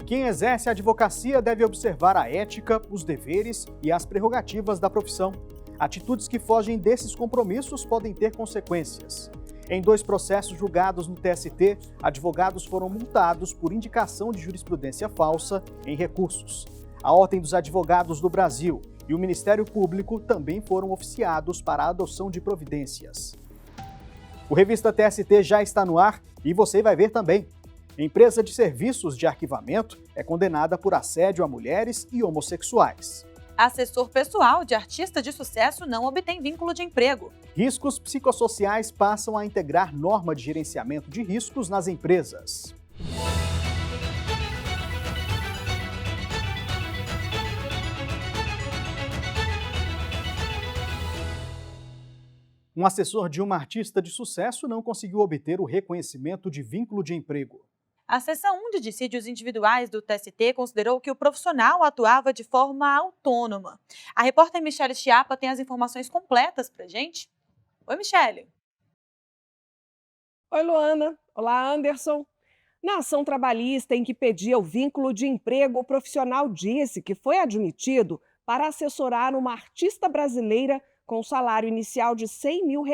Quem exerce a advocacia deve observar a ética, os deveres e as prerrogativas da profissão. Atitudes que fogem desses compromissos podem ter consequências. Em 2 processos julgados no TST, advogados foram multados por indicação de jurisprudência falsa em recursos. A Ordem dos Advogados do Brasil e o Ministério Público também foram oficiados para a adoção de providências. O Revista TST já está no ar e você vai ver também. Empresa de serviços de arquivamento é condenada por assédio a mulheres e homossexuais. Assessor pessoal de artista de sucesso não obtém vínculo de emprego. Riscos psicossociais passam a integrar norma de gerenciamento de riscos nas empresas. Um assessor de uma artista de sucesso não conseguiu obter o reconhecimento de vínculo de emprego. A seção 1 de dissídios individuais do TST considerou que o profissional atuava de forma autônoma. A repórter Michele Chiapa tem as informações completas pra gente. Oi, Michele. Oi, Luana. Olá, Anderson. Na ação trabalhista em que pedia o vínculo de emprego, o profissional disse que foi admitido para assessorar uma artista brasileira com salário inicial de R$100 mil.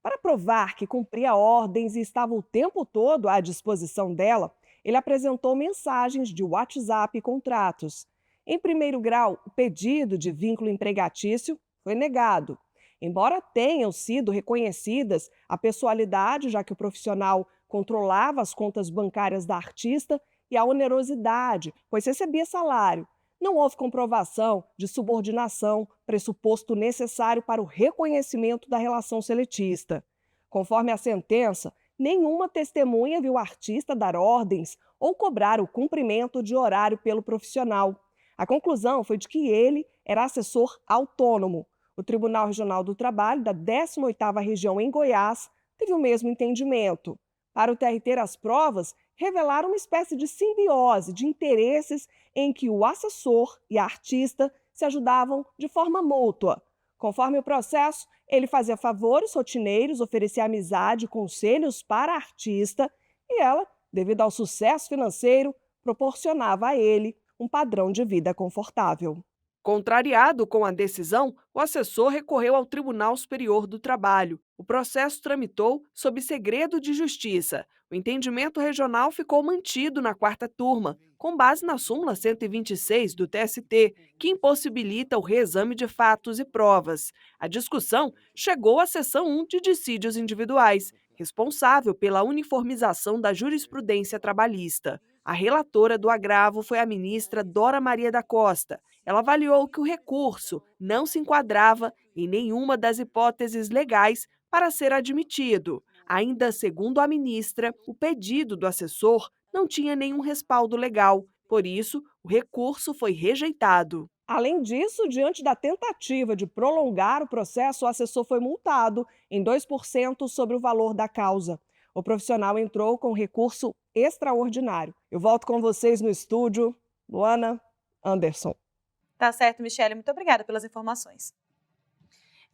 Para provar que cumpria ordens e estava o tempo todo à disposição dela, ele apresentou mensagens de WhatsApp e contratos. Em primeiro grau, o pedido de vínculo empregatício foi negado. Embora tenham sido reconhecidas a pessoalidade, já que o profissional controlava as contas bancárias da artista, e a onerosidade, pois recebia salário, não houve comprovação de subordinação, pressuposto necessário para o reconhecimento da relação seletista. Conforme a sentença, nenhuma testemunha viu o artista dar ordens ou cobrar o cumprimento de horário pelo profissional. A conclusão foi de que ele era assessor autônomo. O Tribunal Regional do Trabalho da 18ª Região em Goiás teve o mesmo entendimento. Para o TRT, as provas revelaram uma espécie de simbiose de interesses em que o assessor e a artista se ajudavam de forma mútua. Conforme o processo, ele fazia favores rotineiros, oferecia amizade e conselhos para a artista e ela, devido ao sucesso financeiro, proporcionava a ele um padrão de vida confortável. Contrariado com a decisão, o assessor recorreu ao Tribunal Superior do Trabalho. O processo tramitou sob segredo de justiça. O entendimento regional ficou mantido na 4ª turma, com base na súmula 126 do TST, que impossibilita o reexame de fatos e provas. A discussão chegou à seção 1 de dissídios individuais, responsável pela uniformização da jurisprudência trabalhista. A relatora do agravo foi a ministra Dora Maria da Costa. Ela avaliou que o recurso não se enquadrava em nenhuma das hipóteses legais para ser admitido. Ainda segundo a ministra, o pedido do assessor não tinha nenhum respaldo legal. Por isso, o recurso foi rejeitado. Além disso, diante da tentativa de prolongar o processo, o assessor foi multado em 2% sobre o valor da causa. O profissional entrou com recurso extraordinário. Eu volto com vocês no estúdio. Luana, Anderson. Tá certo, Michele. Muito obrigada pelas informações.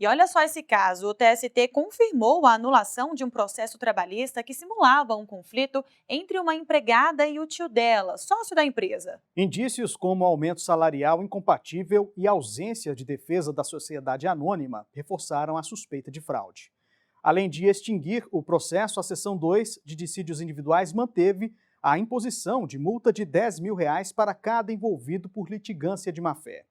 E olha só esse caso. O TST confirmou a anulação de um processo trabalhista que simulava um conflito entre uma empregada e o tio dela, sócio da empresa. Indícios como aumento salarial incompatível e ausência de defesa da sociedade anônima reforçaram a suspeita de fraude. Além de extinguir o processo, a seção 2 de dissídios individuais manteve a imposição de multa de R$10 mil para cada envolvido por litigância de má-fé.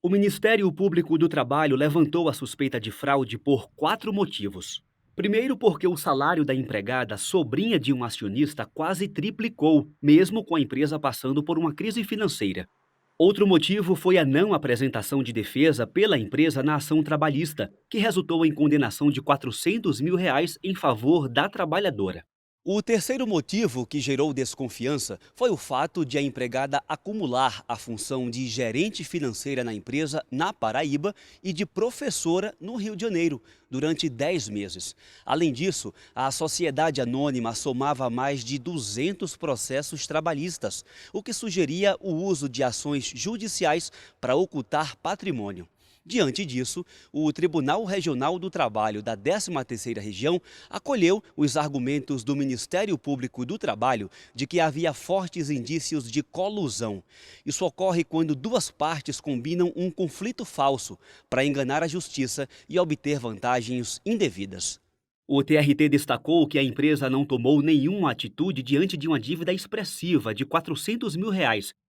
O Ministério Público do Trabalho levantou a suspeita de fraude por 4 motivos. Primeiro, porque o salário da empregada, sobrinha de um acionista, quase triplicou, mesmo com a empresa passando por uma crise financeira. Outro motivo foi a não apresentação de defesa pela empresa na ação trabalhista, que resultou em condenação de R$400 mil em favor da trabalhadora. O terceiro motivo que gerou desconfiança foi o fato de a empregada acumular a função de gerente financeira na empresa na Paraíba e de professora no Rio de Janeiro durante 10 meses. Além disso, a sociedade anônima somava mais de 200 processos trabalhistas, o que sugeria o uso de ações judiciais para ocultar patrimônio. Diante disso, o Tribunal Regional do Trabalho da 13ª Região acolheu os argumentos do Ministério Público do Trabalho de que havia fortes indícios de colusão. Isso ocorre quando duas partes combinam um conflito falso para enganar a justiça e obter vantagens indevidas. O TRT destacou que a empresa não tomou nenhuma atitude diante de uma dívida expressiva de R$ 400 mil,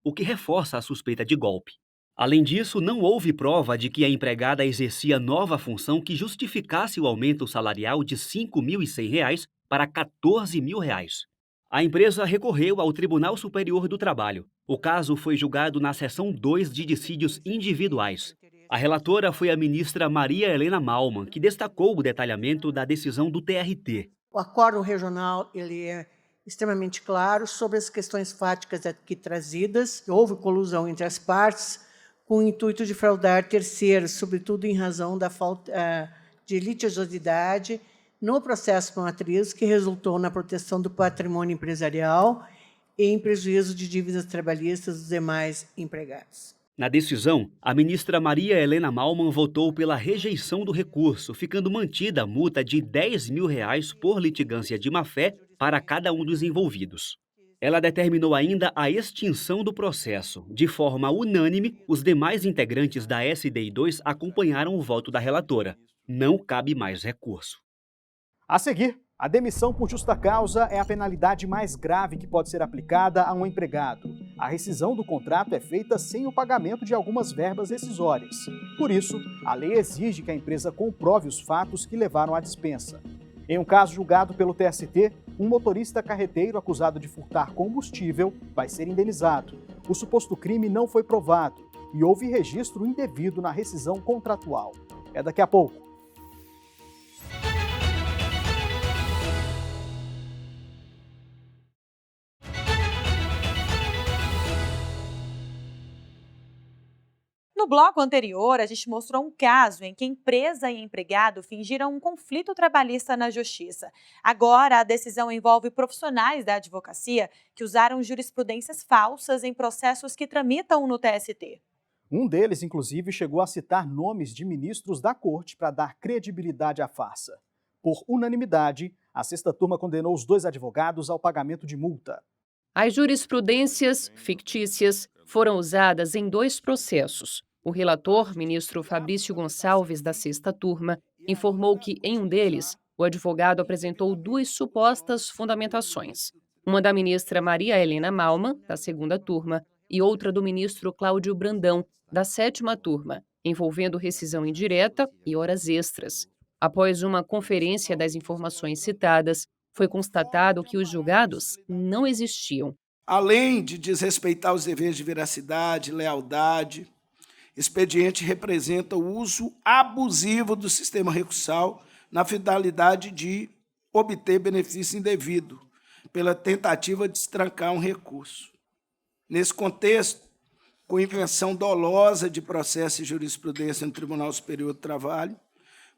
o que reforça a suspeita de golpe. Além disso, não houve prova de que a empregada exercia nova função que justificasse o aumento salarial de R$ 5.100 para R$ 14 mil. A empresa recorreu ao Tribunal Superior do Trabalho. O caso foi julgado na seção 2 de dissídios individuais. A relatora foi a ministra Maria Helena Malman, que destacou o detalhamento da decisão do TRT. O acórdão regional ele é extremamente claro sobre as questões fáticas aqui trazidas. Houve colusão entre as partes, com o intuito de fraudar terceiros, sobretudo em razão da falta de litigiosidade no processo matriz, que resultou na proteção do patrimônio empresarial e em prejuízo de dívidas trabalhistas dos demais empregados. Na decisão, a ministra Maria Helena Malman votou pela rejeição do recurso, ficando mantida a multa de R$ 10 mil por litigância de má-fé para cada um dos envolvidos. Ela determinou ainda a extinção do processo. De forma unânime, os demais integrantes da SDI2 acompanharam o voto da relatora. Não cabe mais recurso. A seguir, a demissão por justa causa é a penalidade mais grave que pode ser aplicada a um empregado. A rescisão do contrato é feita sem o pagamento de algumas verbas rescisórias. Por isso, a lei exige que a empresa comprove os fatos que levaram à dispensa. Em um caso julgado pelo TST, um motorista carreteiro acusado de furtar combustível vai ser indenizado. O suposto crime não foi provado e houve registro indevido na rescisão contratual. É daqui a pouco. No bloco anterior, a gente mostrou um caso em que empresa e empregado fingiram um conflito trabalhista na justiça. Agora, a decisão envolve profissionais da advocacia que usaram jurisprudências falsas em processos que tramitam no TST. Um deles, inclusive, chegou a citar nomes de ministros da corte para dar credibilidade à farsa. Por unanimidade, a sexta turma condenou os dois advogados ao pagamento de multa. As jurisprudências fictícias foram usadas em dois processos. O relator, ministro Fabrício Gonçalves, da sexta turma, informou que, em um deles, o advogado apresentou duas supostas fundamentações. Uma da ministra Maria Helena Malman, da segunda turma, e outra do ministro Cláudio Brandão, da sétima turma, envolvendo rescisão indireta e horas extras. Após uma conferência das informações citadas, foi constatado que os julgados não existiam. Além de desrespeitar os deveres de veracidade, lealdade, expediente representa o uso abusivo do sistema recursal na finalidade de obter benefício indevido, pela tentativa de estrancar um recurso. Nesse contexto, com invenção dolosa de processo e jurisprudência no Tribunal Superior do Trabalho,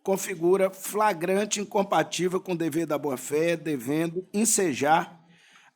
configura flagrante incompatível com o dever da boa-fé, devendo ensejar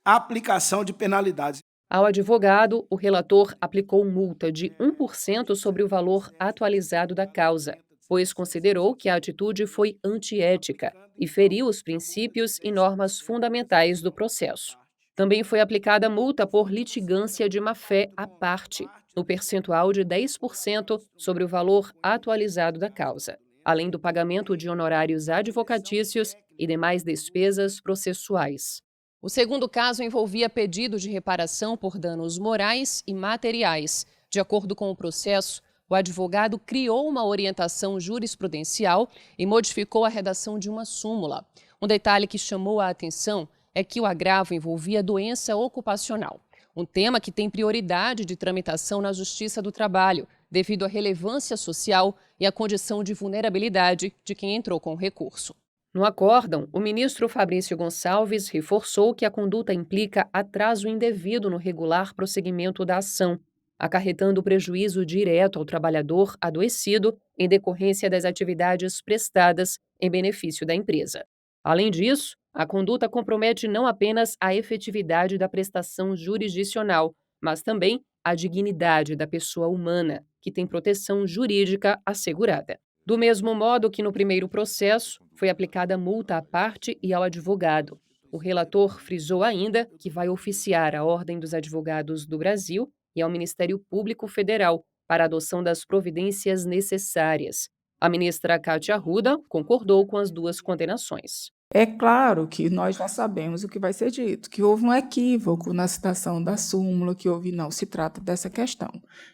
a aplicação de penalidades. Ao advogado, o relator aplicou multa de 1% sobre o valor atualizado da causa, pois considerou que a atitude foi antiética e feriu os princípios e normas fundamentais do processo. Também foi aplicada multa por litigância de má-fé à parte, no percentual de 10% sobre o valor atualizado da causa, além do pagamento de honorários advocatícios e demais despesas processuais. O segundo caso envolvia pedido de reparação por danos morais e materiais. De acordo com o processo, o advogado criou uma orientação jurisprudencial e modificou a redação de uma súmula. Um detalhe que chamou a atenção é que o agravo envolvia doença ocupacional, um tema que tem prioridade de tramitação na Justiça do Trabalho, devido à relevância social e à condição de vulnerabilidade de quem entrou com o recurso. No acórdão, o ministro Fabrício Gonçalves reforçou que a conduta implica atraso indevido no regular prosseguimento da ação, acarretando prejuízo direto ao trabalhador adoecido em decorrência das atividades prestadas em benefício da empresa. Além disso, a conduta compromete não apenas a efetividade da prestação jurisdicional, mas também a dignidade da pessoa humana, que tem proteção jurídica assegurada. Do mesmo modo que no primeiro processo, foi aplicada multa à parte e ao advogado. O relator frisou ainda que vai oficiar à Ordem dos Advogados do Brasil e ao Ministério Público Federal para a adoção das providências necessárias. A ministra Cátia Arruda concordou com as duas condenações. É claro que nós não sabemos o que vai ser dito, que houve um equívoco na citação da súmula, que não se trata dessa questão.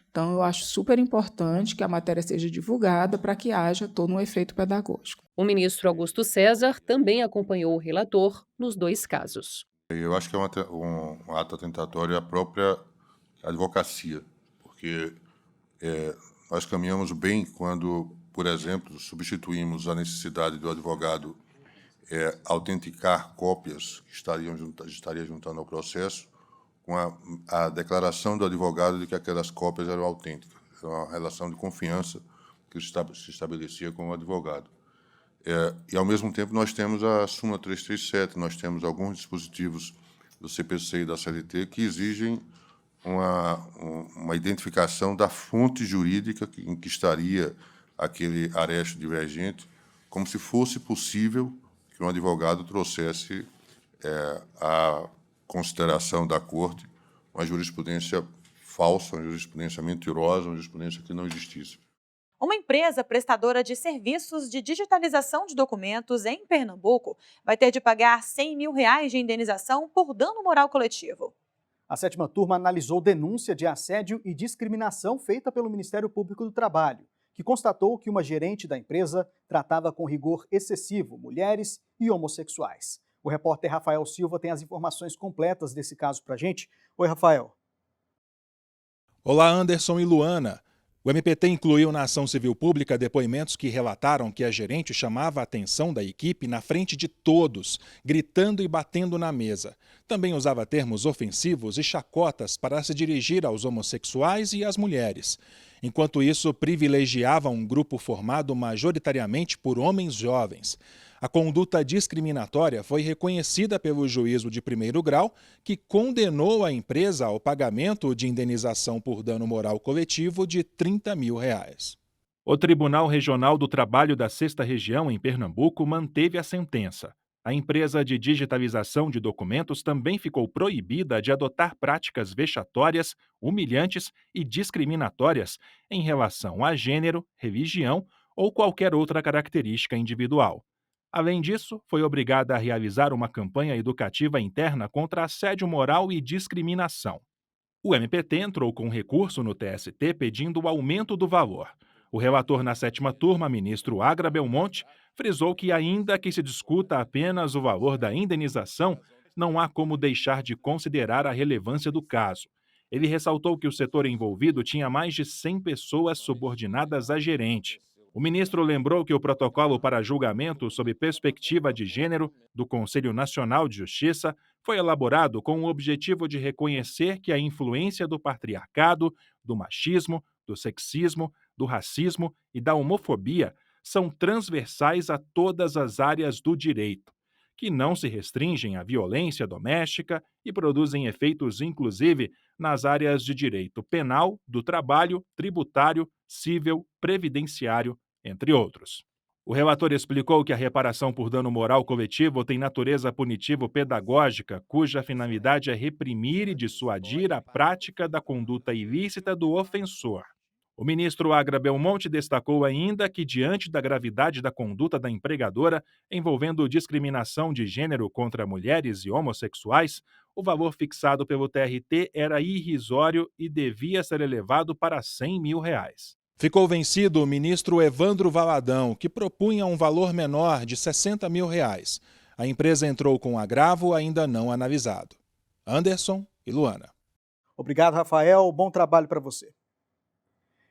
Então, eu acho super importante que a matéria seja divulgada para que haja todo um efeito pedagógico. O ministro Augusto César também acompanhou o relator nos dois casos. Eu acho que é um ato atentatório à própria advocacia, porque nós caminhamos bem quando, por exemplo, substituímos a necessidade do advogado autenticar cópias que estaria juntando ao processo com a declaração do advogado de que aquelas cópias eram autênticas. Era uma relação de confiança que se estabelecia com o advogado. E, ao mesmo tempo, nós temos a súmula 337, nós temos alguns dispositivos do CPC e da CLT que exigem uma identificação da fonte jurídica em que estaria aquele aresto divergente, como se fosse possível que um advogado trouxesse à consideração da Corte uma jurisprudência falsa, uma jurisprudência mentirosa, uma jurisprudência que não existisse. Uma empresa prestadora de serviços de digitalização de documentos em Pernambuco vai ter de pagar R$100 mil de indenização por dano moral coletivo. A 7ª turma analisou denúncia de assédio e discriminação feita pelo Ministério Público do Trabalho, que constatou que uma gerente da empresa tratava com rigor excessivo mulheres e homossexuais. O repórter Rafael Silva tem as informações completas desse caso para a gente. Oi, Rafael. Olá, Anderson e Luana. O MPT incluiu na ação civil pública depoimentos que relataram que a gerente chamava a atenção da equipe na frente de todos, gritando e batendo na mesa. Também usava termos ofensivos e chacotas para se dirigir aos homossexuais e às mulheres. Enquanto isso, privilegiava um grupo formado majoritariamente por homens jovens. A conduta discriminatória foi reconhecida pelo juízo de primeiro grau, que condenou a empresa ao pagamento de indenização por dano moral coletivo de R$30 mil. O Tribunal Regional do Trabalho da 6ª Região, em Pernambuco, manteve a sentença. A empresa de digitalização de documentos também ficou proibida de adotar práticas vexatórias, humilhantes e discriminatórias em relação a gênero, religião ou qualquer outra característica individual. Além disso, foi obrigada a realizar uma campanha educativa interna contra assédio moral e discriminação. O MPT entrou com recurso no TST pedindo o aumento do valor. O relator na 7ª turma, ministro Agra Belmonte, frisou que, ainda que se discuta apenas o valor da indenização, não há como deixar de considerar a relevância do caso. Ele ressaltou que o setor envolvido tinha mais de 100 pessoas subordinadas à gerente. O ministro lembrou que o protocolo para julgamento sob perspectiva de gênero do Conselho Nacional de Justiça foi elaborado com o objetivo de reconhecer que a influência do patriarcado, do machismo, do sexismo, do racismo e da homofobia são transversais a todas as áreas do direito, que não se restringem à violência doméstica e produzem efeitos, inclusive, nas áreas de direito penal, do trabalho, tributário, civil, previdenciário, entre outros. O relator explicou que a reparação por dano moral coletivo tem natureza punitivo-pedagógica, cuja finalidade é reprimir e dissuadir a prática da conduta ilícita do ofensor. O ministro Agra Belmonte destacou ainda que, diante da gravidade da conduta da empregadora envolvendo discriminação de gênero contra mulheres e homossexuais, o valor fixado pelo TRT era irrisório e devia ser elevado para R$100 mil. Ficou vencido o ministro Evandro Valadão, que propunha um valor menor de R$60 mil. A empresa entrou com agravo ainda não analisado. Anderson e Luana. Obrigado, Rafael. Bom trabalho para você.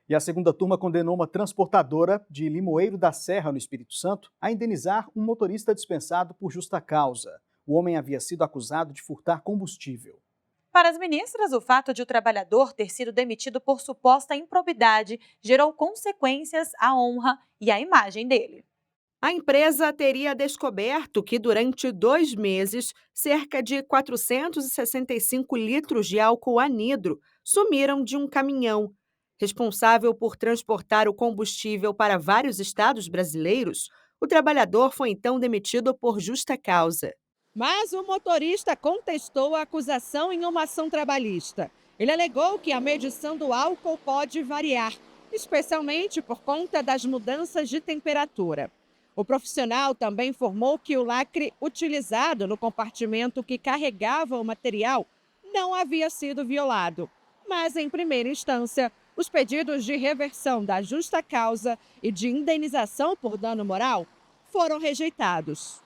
E a 2ª turma condenou uma transportadora de Limoeiro da Serra, no Espírito Santo, a indenizar um motorista dispensado por justa causa. O homem havia sido acusado de furtar combustível. Para as ministras, o fato de o trabalhador ter sido demitido por suposta improbidade gerou consequências à honra e à imagem dele. A empresa teria descoberto que, durante 2 meses, cerca de 465 litros de álcool anidro sumiram de um caminhão. Responsável por transportar o combustível para vários estados brasileiros, o trabalhador foi então demitido por justa causa. Mas o motorista contestou a acusação em uma ação trabalhista. Ele alegou que a medição do álcool pode variar, especialmente por conta das mudanças de temperatura. O profissional também informou que o lacre utilizado no compartimento que carregava o material não havia sido violado. Mas, em primeira instância, os pedidos de reversão da justa causa e de indenização por dano moral foram rejeitados.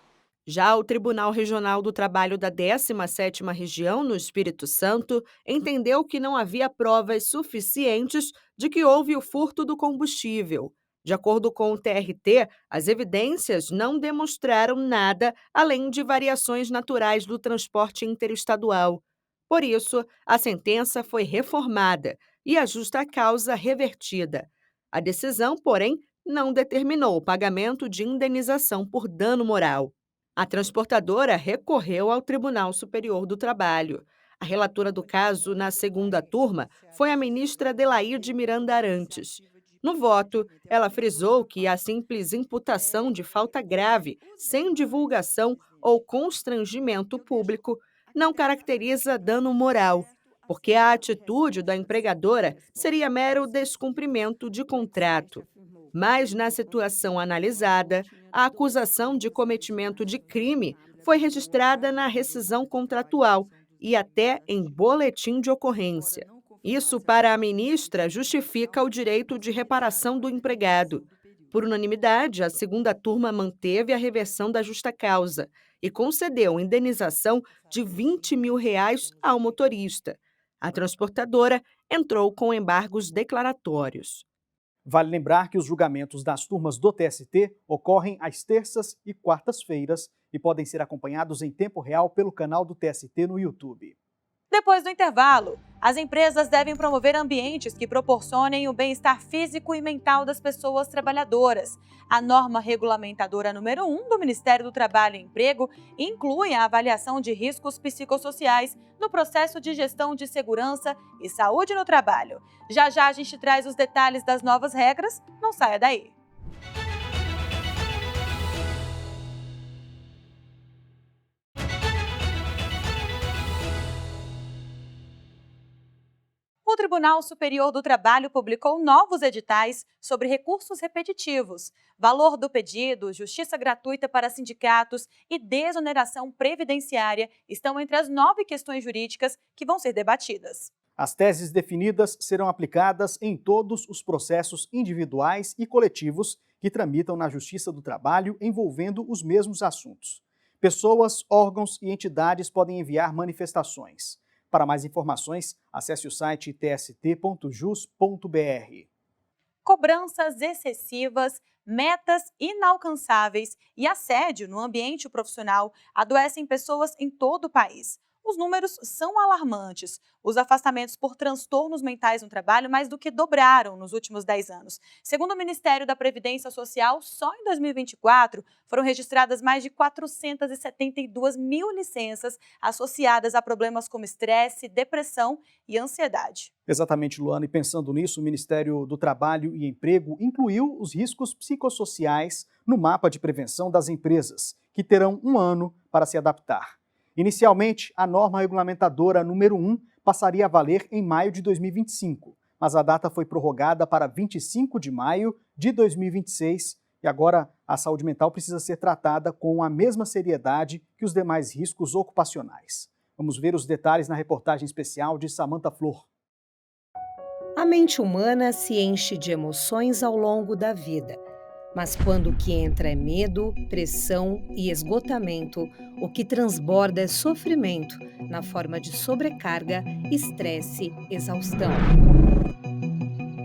Já o Tribunal Regional do Trabalho da 17ª Região, no Espírito Santo, entendeu que não havia provas suficientes de que houve o furto do combustível. De acordo com o TRT, as evidências não demonstraram nada além de variações naturais do transporte interestadual. Por isso, a sentença foi reformada e a justa causa revertida. A decisão, porém, não determinou o pagamento de indenização por dano moral. A transportadora recorreu ao Tribunal Superior do Trabalho. A relatora do caso, na segunda turma, foi a ministra Adelaide Miranda Arantes. No voto, ela frisou que a simples imputação de falta grave, sem divulgação ou constrangimento público, não caracteriza dano moral, porque a atitude da empregadora seria mero descumprimento de contrato. Mas, na situação analisada, a acusação de cometimento de crime foi registrada na rescisão contratual e até em boletim de ocorrência. Isso, para a ministra, justifica o direito de reparação do empregado. Por unanimidade, a segunda turma manteve a reversão da justa causa e concedeu indenização de R$20 mil ao motorista. A transportadora entrou com embargos declaratórios. Vale lembrar que os julgamentos das turmas do TST ocorrem às terças e quartas-feiras e podem ser acompanhados em tempo real pelo canal do TST no YouTube. Depois do intervalo, as empresas devem promover ambientes que proporcionem o bem-estar físico e mental das pessoas trabalhadoras. A norma regulamentadora número 1 do Ministério do Trabalho e Emprego inclui a avaliação de riscos psicossociais no processo de gestão de segurança e saúde no trabalho. Já já a gente traz os detalhes das novas regras, não saia daí. O Tribunal Superior do Trabalho publicou novos editais sobre recursos repetitivos, valor do pedido, justiça gratuita para sindicatos e desoneração previdenciária estão entre as 9 questões jurídicas que vão ser debatidas. As teses definidas serão aplicadas em todos os processos individuais e coletivos que tramitam na Justiça do Trabalho envolvendo os mesmos assuntos. Pessoas, órgãos e entidades podem enviar manifestações. Para mais informações, acesse o site tst.jus.br. Cobranças excessivas, metas inalcançáveis e assédio no ambiente profissional adoecem pessoas em todo o país. Os números são alarmantes. Os afastamentos por transtornos mentais no trabalho mais do que dobraram nos últimos 10 anos. Segundo o Ministério da Previdência Social, só em 2024 foram registradas mais de 472 mil licenças associadas a problemas como estresse, depressão e ansiedade. Exatamente, Luana. E pensando nisso, o Ministério do Trabalho e Emprego incluiu os riscos psicossociais no mapa de prevenção das empresas, que terão 1 ano para se adaptar. Inicialmente, a norma regulamentadora número 1 passaria a valer em maio de 2025, mas a data foi prorrogada para 25 de maio de 2026 e agora a saúde mental precisa ser tratada com a mesma seriedade que os demais riscos ocupacionais. Vamos ver os detalhes na reportagem especial de Samantha Flor. A mente humana se enche de emoções ao longo da vida. Mas quando o que entra é medo, pressão e esgotamento, o que transborda é sofrimento, na forma de sobrecarga, estresse, exaustão.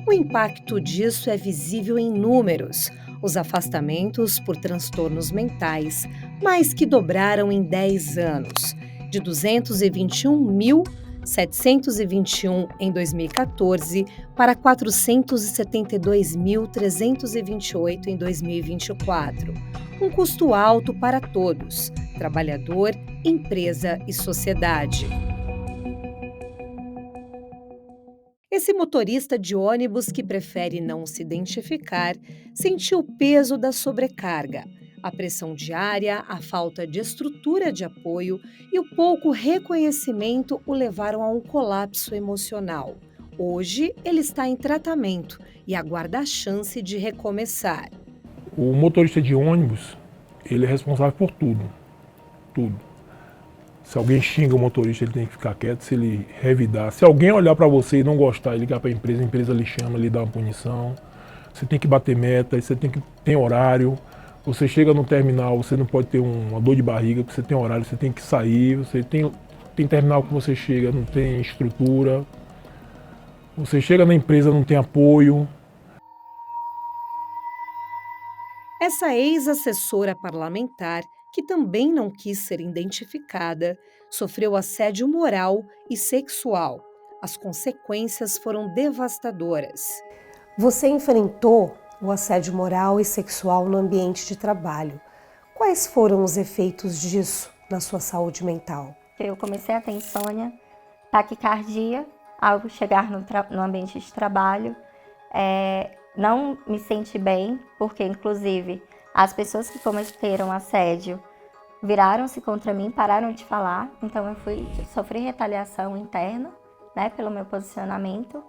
O impacto disso é visível em números. Os afastamentos por transtornos mentais mais que dobraram em 10 anos. De 221 mil, 721 em 2014 para 472.328 em 2024. Um custo alto para todos, trabalhador, empresa e sociedade. Esse motorista de ônibus que prefere não se identificar sentiu o peso da sobrecarga. A pressão diária, a falta de estrutura de apoio e o pouco reconhecimento o levaram a um colapso emocional. Hoje, ele está em tratamento e aguarda a chance de recomeçar. O motorista de ônibus, ele é responsável por tudo. Tudo. Se alguém xinga o motorista, ele tem que ficar quieto, se ele revidar. Se alguém olhar para você e não gostar e ligar para a empresa lhe chama, lhe dá uma punição. Você tem que bater meta, você tem horário. Você chega no terminal, você não pode ter uma dor de barriga, porque você tem horário, você tem que sair. Você tem terminal que você chega, não tem estrutura. Você chega na empresa, não tem apoio. Essa ex-assessora parlamentar, que também não quis ser identificada, sofreu assédio moral e sexual. As consequências foram devastadoras. Você enfrentou o assédio moral e sexual no ambiente de trabalho. Quais foram os efeitos disso na sua saúde mental? Eu comecei a ter insônia, taquicardia, ao chegar no ambiente de trabalho. Não me senti bem, porque inclusive as pessoas que cometeram assédio viraram-se contra mim, pararam de falar. Então eu sofri retaliação interna, né, pelo meu posicionamento.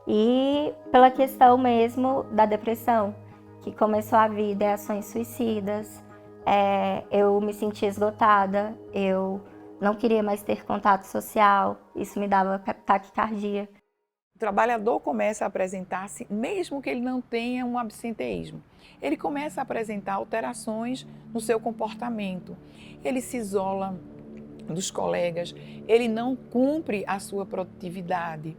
E pela questão mesmo da depressão, que começou a vir ideações suicidas, eu me sentia esgotada, eu não queria mais ter contato social, isso me dava taquicardia. O trabalhador começa a apresentar-se, mesmo que ele não tenha um absenteísmo, ele começa a apresentar alterações no seu comportamento, ele se isola dos colegas, ele não cumpre a sua produtividade.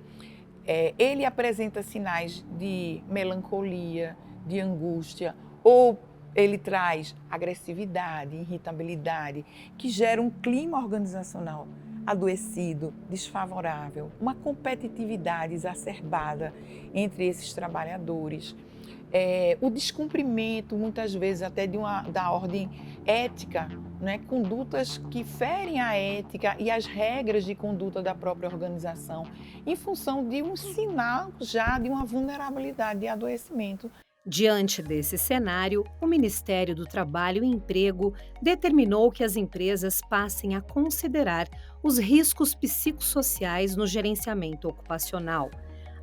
Ele apresenta sinais de melancolia, de angústia, ou ele traz agressividade, irritabilidade, que gera um clima organizacional adoecido, desfavorável, uma competitividade exacerbada entre esses trabalhadores. O descumprimento, muitas vezes até da ordem ética, né? Condutas que ferem a ética e as regras de conduta da própria organização, em função de um sinal já de uma vulnerabilidade de adoecimento. Diante desse cenário, o Ministério do Trabalho e Emprego determinou que as empresas passem a considerar os riscos psicossociais no gerenciamento ocupacional.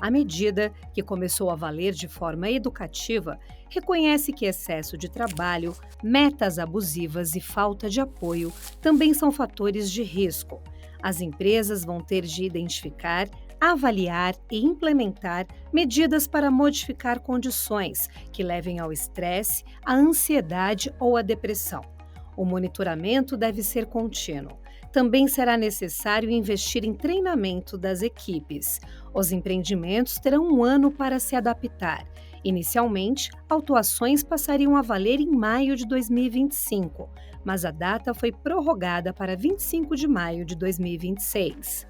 A medida, que começou a valer de forma educativa, reconhece que excesso de trabalho, metas abusivas e falta de apoio também são fatores de risco. As empresas vão ter de identificar, avaliar e implementar medidas para modificar condições que levem ao estresse, à ansiedade ou à depressão. O monitoramento deve ser contínuo. Também será necessário investir em treinamento das equipes. Os empreendimentos terão um ano para se adaptar. Inicialmente, autuações passariam a valer em maio de 2025, mas a data foi prorrogada para 25 de maio de 2026.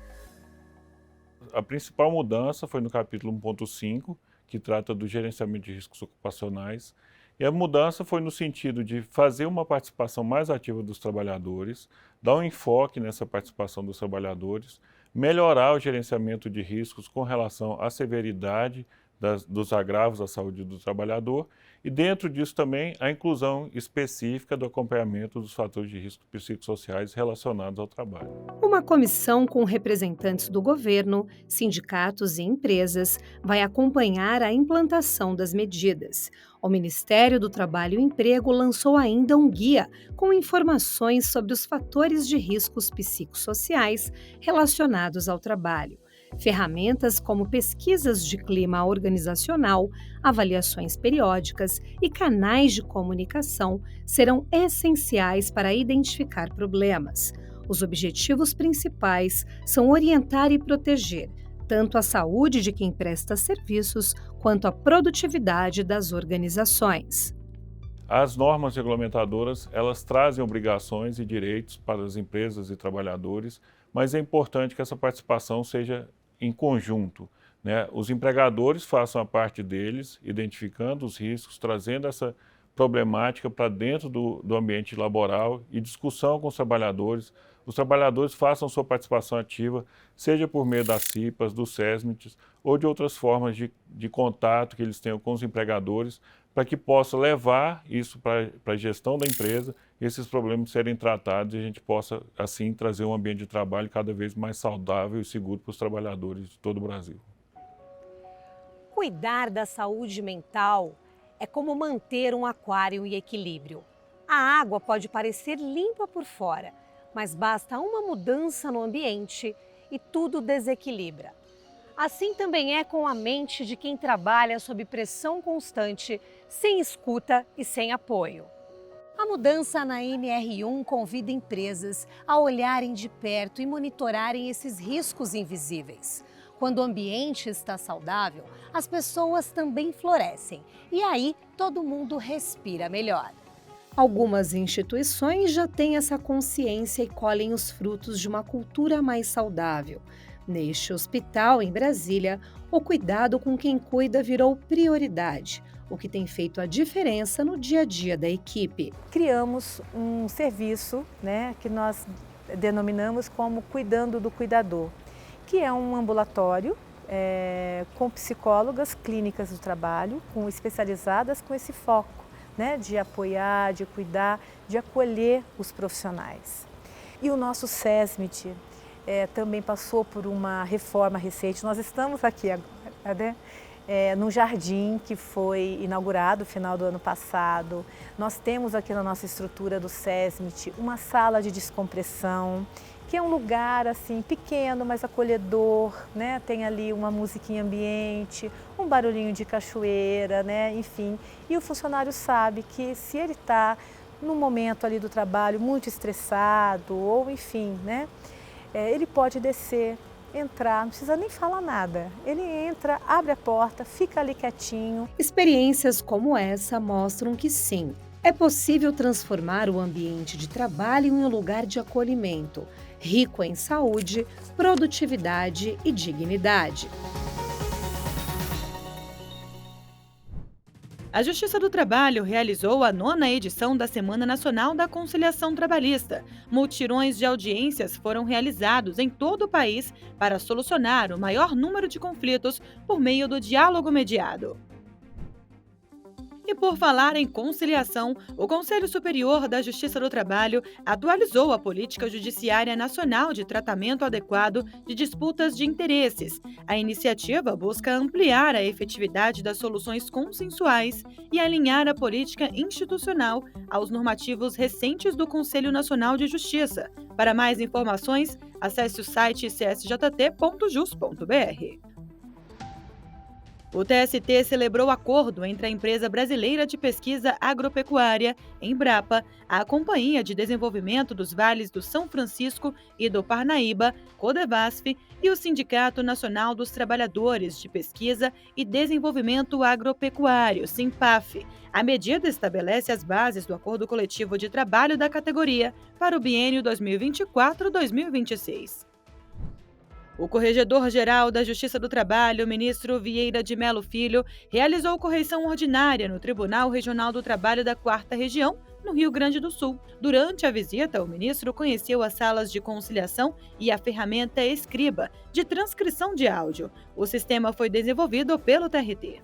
A principal mudança foi no capítulo 1.5, que trata do gerenciamento de riscos ocupacionais. E a mudança foi no sentido de fazer uma participação mais ativa dos trabalhadores, dar um enfoque nessa participação dos trabalhadores, melhorar o gerenciamento de riscos com relação à severidade dos agravos à saúde do trabalhador e, dentro disso também, a inclusão específica do acompanhamento dos fatores de risco psicossociais relacionados ao trabalho. Uma comissão com representantes do governo, sindicatos e empresas vai acompanhar a implantação das medidas. O Ministério do Trabalho e Emprego lançou ainda um guia com informações sobre os fatores de riscos psicossociais relacionados ao trabalho. Ferramentas como pesquisas de clima organizacional, avaliações periódicas e canais de comunicação serão essenciais para identificar problemas. Os objetivos principais são orientar e proteger tanto a saúde de quem presta serviços quanto a produtividade das organizações. As normas regulamentadoras, elas trazem obrigações e direitos para as empresas e trabalhadores mas é importante que essa participação seja em conjunto, né? Os empregadores façam a parte deles, identificando os riscos, trazendo essa problemática para dentro do ambiente laboral e discussão com os trabalhadores façam sua participação ativa, seja por meio das CIPAs, dos SESMITs ou de outras formas de contato que eles tenham com os empregadores, para que possa levar isso para a gestão da empresa, esses problemas serem tratados e a gente possa, assim, trazer um ambiente de trabalho cada vez mais saudável e seguro para os trabalhadores de todo o Brasil. Cuidar da saúde mental é como manter um aquário em equilíbrio. A água pode parecer limpa por fora, mas basta uma mudança no ambiente e tudo desequilibra. Assim também é com a mente de quem trabalha sob pressão constante, sem escuta e sem apoio. A mudança na NR1 convida empresas a olharem de perto e monitorarem esses riscos invisíveis. Quando o ambiente está saudável, as pessoas também florescem e aí todo mundo respira melhor. Algumas instituições já têm essa consciência e colhem os frutos de uma cultura mais saudável. Neste hospital, em Brasília, o cuidado com quem cuida virou prioridade, o que tem feito a diferença no dia a dia da equipe. Criamos um serviço, que nós denominamos como Cuidando do Cuidador, que é um ambulatório com psicólogas clínicas do trabalho, especializadas com esse foco, de apoiar, de cuidar, de acolher os profissionais. E o nosso SESMIT também passou por uma reforma recente. Nós estamos aqui agora, num jardim que foi inaugurado no final do ano passado. Nós temos aqui na nossa estrutura do SESMIT uma sala de descompressão, que é um lugar assim pequeno, mas acolhedor, Tem ali uma musiquinha ambiente, um barulhinho de cachoeira, Enfim. E o funcionário sabe que se ele está num momento ali do trabalho muito estressado ou enfim, ele pode descer, entrar, não precisa nem falar nada. Ele entra, abre a porta, fica ali quietinho. Experiências como essa mostram que sim, é possível transformar o ambiente de trabalho em um lugar de acolhimento, rico em saúde, produtividade e dignidade. A Justiça do Trabalho realizou a 9ª edição da Semana Nacional da Conciliação Trabalhista. Mutirões de audiências foram realizados em todo o país para solucionar o maior número de conflitos por meio do diálogo mediado. E por falar em conciliação, o Conselho Superior da Justiça do Trabalho atualizou a Política Judiciária Nacional de Tratamento Adequado de Disputas de Interesses. A iniciativa busca ampliar a efetividade das soluções consensuais e alinhar a política institucional aos normativos recentes do Conselho Nacional de Justiça. Para mais informações, acesse o site csjt.jus.br. O TST celebrou acordo entre a Empresa Brasileira de Pesquisa Agropecuária, Embrapa, a Companhia de Desenvolvimento dos Vales do São Francisco e do Parnaíba, Codevasf, e o Sindicato Nacional dos Trabalhadores de Pesquisa e Desenvolvimento Agropecuário, SINPAF. A medida estabelece as bases do acordo coletivo de trabalho da categoria para o biênio 2024-2026. O Corregedor-Geral da Justiça do Trabalho, ministro Vieira de Mello Filho, realizou correição ordinária no Tribunal Regional do Trabalho da 4ª Região, no Rio Grande do Sul. Durante a visita, o ministro conheceu as salas de conciliação e a ferramenta Escriba, de transcrição de áudio. O sistema foi desenvolvido pelo TRT.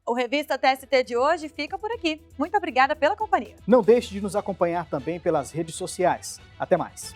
O Revista TST de hoje fica por aqui. Muito obrigada pela companhia. Não deixe de nos acompanhar também pelas redes sociais. Até mais.